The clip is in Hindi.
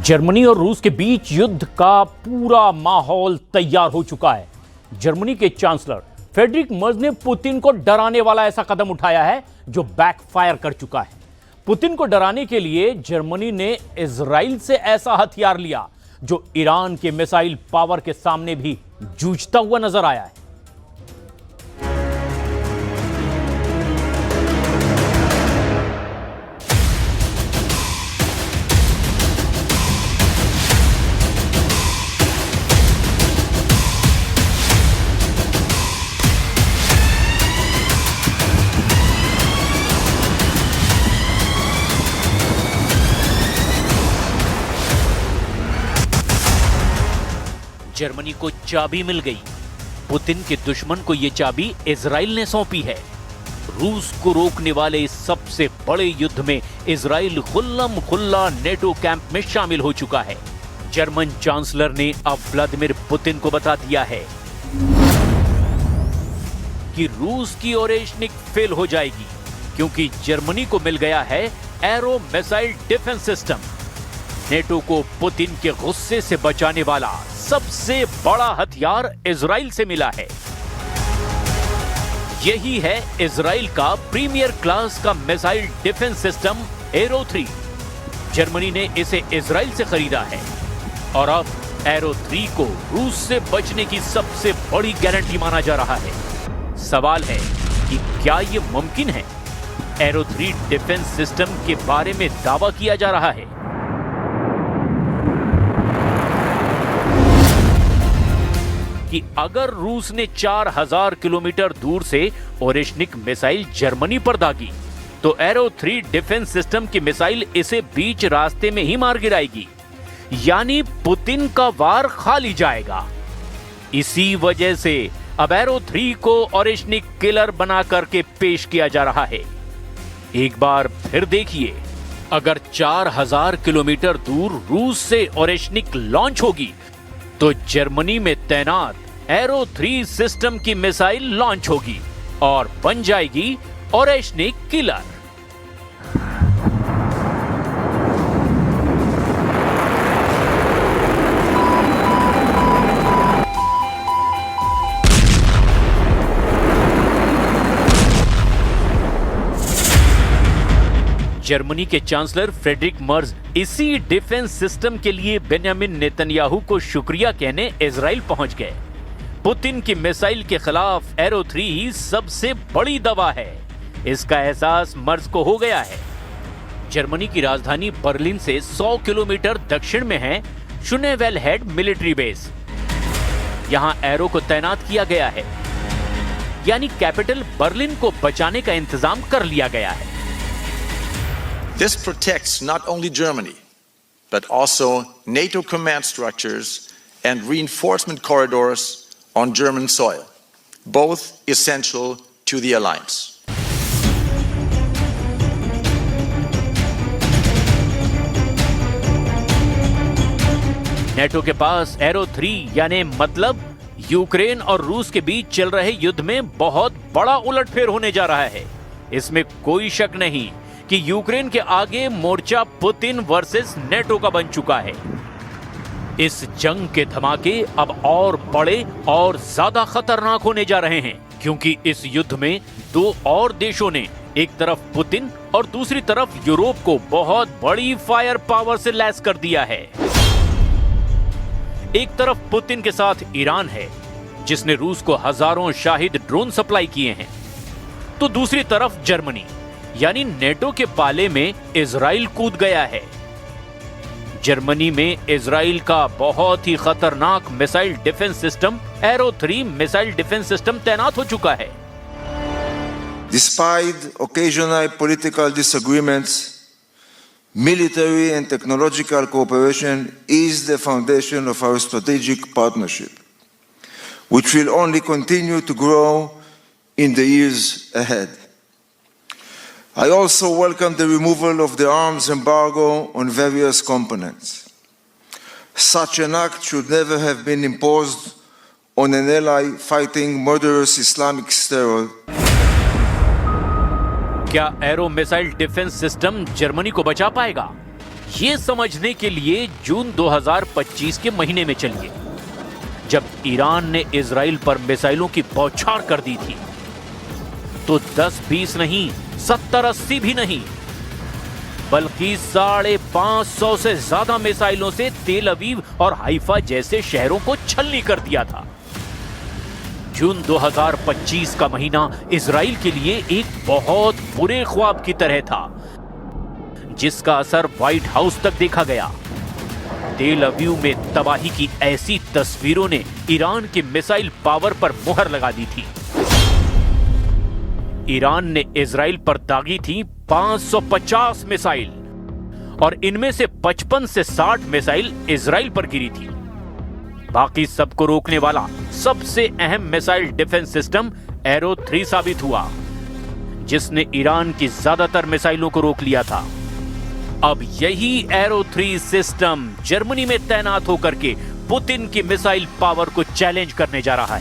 जर्मनी और रूस के बीच युद्ध का पूरा माहौल तैयार हो चुका है। जर्मनी के चांसलर फ्रेडरिक मर्ज ने पुतिन को डराने वाला ऐसा कदम उठाया है जो बैकफायर कर चुका है। पुतिन को डराने के लिए जर्मनी ने इजराइल से ऐसा हथियार लिया जो ईरान के मिसाइल पावर के सामने भी जूझता हुआ नजर आया है। जर्मनी को चाबी मिल गई। पुतिन के दुश्मन को यह चाबी इजराइल ने सौंपी है। रूस को रोकने वाले इस सबसे बड़े युद्ध में इजराइल खुल्लम खुल्ला नेटो कैंप में शामिल हो चुका है। जर्मन चांसलर ने अब व्लादिमीर पुतिन को बता दिया है कि रूस की ओरेशनिक फेल हो जाएगी क्योंकि जर्मनी को मिल गया है arrow missile defence system. NATO को पुतिन के गुस्से से बचाने वाला सबसे बड़ा हथियार इजराइल से मिला है। यही है इजराइल का प्रीमियर क्लास का missile defence system arrow 3। Germany ने इसे इजराइल से खरीदा है और अब एरो 3 को रूस से बचने की सबसे बड़ी गारंटी माना जा रहा है। सवाल है कि क्या यह मुमकिन है? एरो 3 डिफेंस सिस्टम के बारे में दावा किया जा रहा है कि अगर रूस ने 4000 किलोमीटर दूर से ओरेशनिक मिसाइल जर्मनी पर दागी तो एरो 3 डिफेंस सिस्टम की मिसाइल इसे बीच रास्ते में ही मार गिराएगी, यानी पुतिन का वार खाली जाएगा। इसी वजह से अब एरो 3 को ओरेशनिक किलर बना करके पेश किया जा रहा है। एक बार फिर देखिए, अगर 4000 किलोमीटर दूर रूस से ओरेशनिक लॉन्च होगी तो जर्मनी में तैनात एरो 3 सिस्टम की मिसाइल लॉन्च होगी और बन जाएगी ओरेशनिक किलर। जर्मनी के चांसलर फ्रेडरिक मर्ज इसी डिफेंस सिस्टम के लिए बेंजामिन नेतन्याहू को शुक्रिया कहने इजराइल पहुंच गए। पुतिन की मिसाइल के खिलाफ एरो 3 ही सबसे बड़ी दवा है, इसका एहसास मर्ज को हो गया है। जर्मनी की राजधानी बर्लिन से 100 किलोमीटर दक्षिण में है शुनेवेलहेड मिलिट्री बेस। यहां एरो को तैनात किया गया है, यानी कैपिटल बर्लिन को बचाने का इंतजाम कर लिया गया है। This protects not only Germany, but also NATO command structures and reinforcement corridors on German soil, both essential to the alliance. NATO के पास एरो 3 यानी मतलब यूक्रेन और रूस के बीच चल रहे युद्ध में बहुत बड़ा उलटफेर होने जा रहा है। इसमें कोई शक नहीं कि यूक्रेन के आगे मोर्चा पुतिन वर्सेस नेटो का बन चुका है। इस जंग के धमाके अब और बड़े और ज्यादा खतरनाक होने जा रहे हैं क्योंकि इस युद्ध में दो और देशों ने, एक तरफ पुतिन और दूसरी तरफ यूरोप को बहुत बड़ी फायर पावर से लैस कर दिया है। एक तरफ पुतिन के साथ ईरान है जिसने रूस को हजारों शाहिद ड्रोन सप्लाई किए हैं, तो दूसरी तरफ जर्मनी यानी नेटो के पाले में इजराइल कूद गया है। जर्मनी में इजराइल का बहुत ही खतरनाक missile defence system arrow 3 missile defence system तैनात हो चुका है। Despite occasional political disagreements, military and technological cooperation is the foundation of our strategic partnership, which will only continue to grow in the years ahead. I also welcome the removal of the arms embargo on various components. Such an act should never have been imposed on an ally fighting murderous Islamic terror. क्या arrow missile defence system Germany को बचा पाएगा? ये समझने के लिए जून 2025 के महीने में चलिए, जब ईरान ने इजराइल पर मिसाइलों की बौछार कर दी थी, तो 10-20 नहीं, 70-80 भी नहीं, बल्कि 550 से ज्यादा मिसाइलों से तेल अवीव और हाइफा जैसे शहरों को छलनी कर दिया था। जून 2025 का महीना इजराइल के लिए एक बहुत बुरे ख्वाब की तरह था, जिसका असर व्हाइट हाउस तक देखा गया। तेल अवीव में तबाही की ऐसी तस्वीरों ने ईरान की मिसाइल पावर पर मुहर लगा दी थी। ईरान ने इजराइल पर दागी थी 550 मिसाइल, और इनमें से 55 से 60 मिसाइल इजराइल पर गिरी थी। बाकी सबको रोकने वाला सबसे अहम मिसाइल डिफेंस सिस्टम एरो 3 साबित हुआ, जिसने ईरान की ज्यादातर मिसाइलों को रोक लिया था। अब यही एरो 3 सिस्टम जर्मनी में तैनात होकर के पुतिन की मिसाइल पावर को चैलेंज करने जा रहा है।